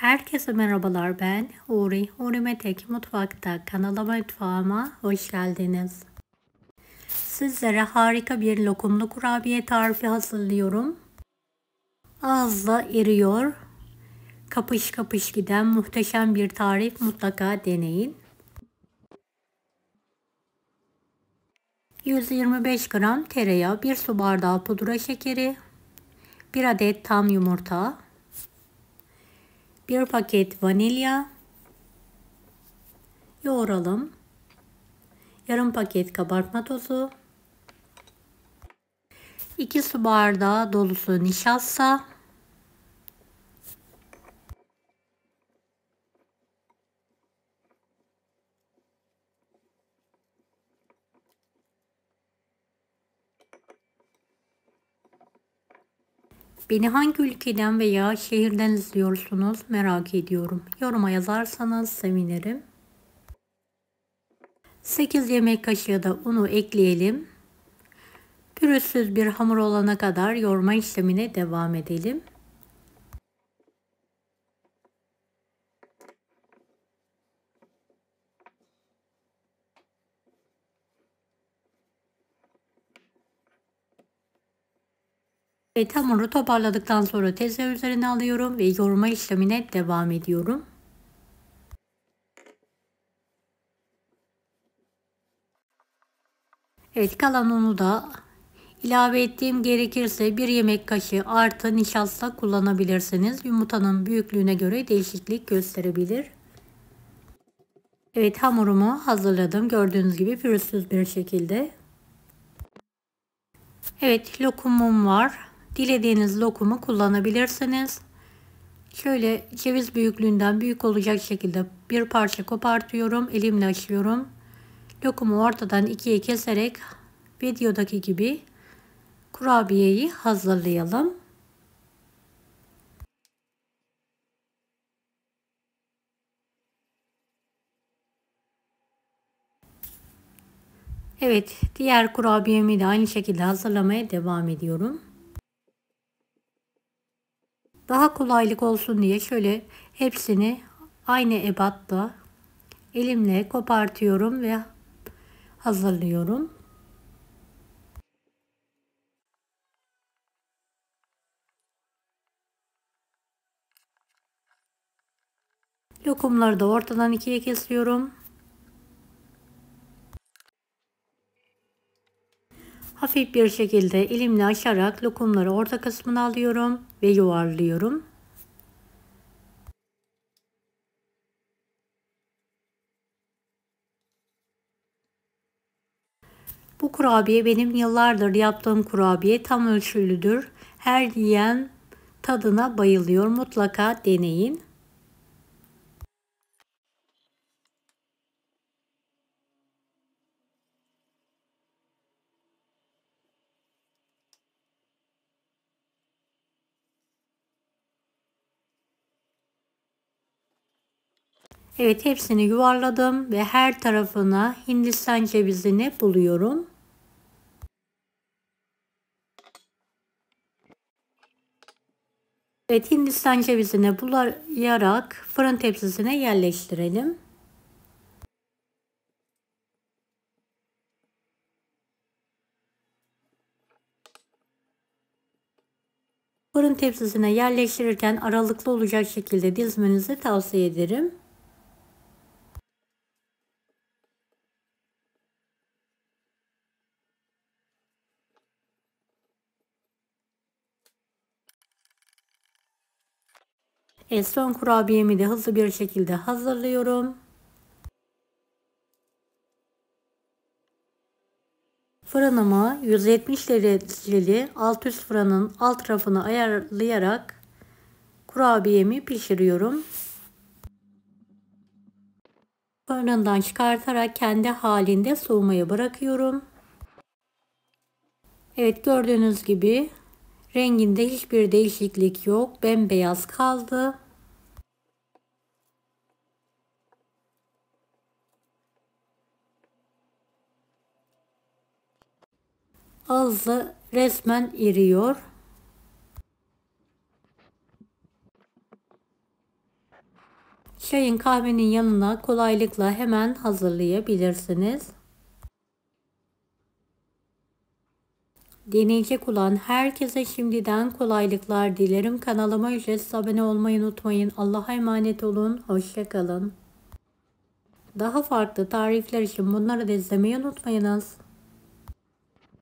Herkese merhabalar, ben Huri. Huri Metek Mutfak'ta mutfağıma hoş geldiniz. Sizlere harika bir lokumlu kurabiye tarifi hazırlıyorum. Ağızda eriyor, kapış kapış giden muhteşem bir tarif, mutlaka deneyin. 125 gram tereyağı, 1 su bardağı pudra şekeri, 1 adet tam yumurta, 1 paket vanilya, yoğuralım. Yarım paket kabartma tozu, 2 su bardağı dolusu nişasta, beni hangi ülkeden veya şehirden izliyorsunuz merak ediyorum. Yoruma yazarsanız sevinirim. 8 yemek kaşığı da unu ekleyelim. Pürüzsüz bir hamur olana kadar yoğurma işlemine devam edelim. Evet, hamuru toparladıktan sonra tezgah üzerine alıyorum ve yoğurma işlemine devam ediyorum. Evet, kalan unu da ilave ettiğim gerekirse 1 yemek kaşığı artı nişasta kullanabilirsiniz. Yumurtanın büyüklüğüne göre değişiklik gösterebilir. Evet, hamurumu hazırladım. Gördüğünüz gibi pürüzsüz bir şekilde. Evet, lokumum var. Dilediğiniz lokumu kullanabilirsiniz. Şöyle ceviz büyüklüğünden büyük olacak şekilde bir parça kopartıyorum. Elimle açıyorum. Lokumu ortadan ikiye keserek videodaki gibi kurabiyeyi hazırlayalım. Evet, diğer kurabiyemi de aynı şekilde hazırlamaya devam ediyorum. Daha kolaylık olsun diye şöyle hepsini aynı ebatta elimle kopartıyorum ve hazırlıyorum. Lokumları da ortadan ikiye kesiyorum. Hafif bir şekilde elimle açarak lokumları orta kısmına alıyorum ve yuvarlıyorum. Bu kurabiye benim yıllardır yaptığım kurabiye, tam ölçülüdür. Her yiyen tadına bayılıyor. Mutlaka deneyin. Evet, hepsini yuvarladım ve her tarafına Hindistan cevizini buluyorum. Evet, Hindistan cevizini bulayarak fırın tepsisine yerleştirelim. Fırın tepsisine yerleştirirken aralıklı olacak şekilde dizmenizi tavsiye ederim. Son kurabiyemi de hızlı bir şekilde hazırlıyorum. Fırınımı 170 dereceli alt üst fırının alt rafını ayarlayarak kurabiyemi pişiriyorum. Fırından çıkartarak kendi halinde soğumaya bırakıyorum. Evet, gördüğünüz gibi renginde hiçbir değişiklik yok. Bembeyaz kaldı. Ağzı resmen eriyor. Çayın kahvenin yanına kolaylıkla hemen hazırlayabilirsiniz. Deneyecek olan herkese şimdiden kolaylıklar dilerim. Kanalıma ücretsiz abone olmayı unutmayın. Allah'a emanet olun. Hoşça kalın. Daha farklı tarifler için bunları da izlemeyi unutmayınız.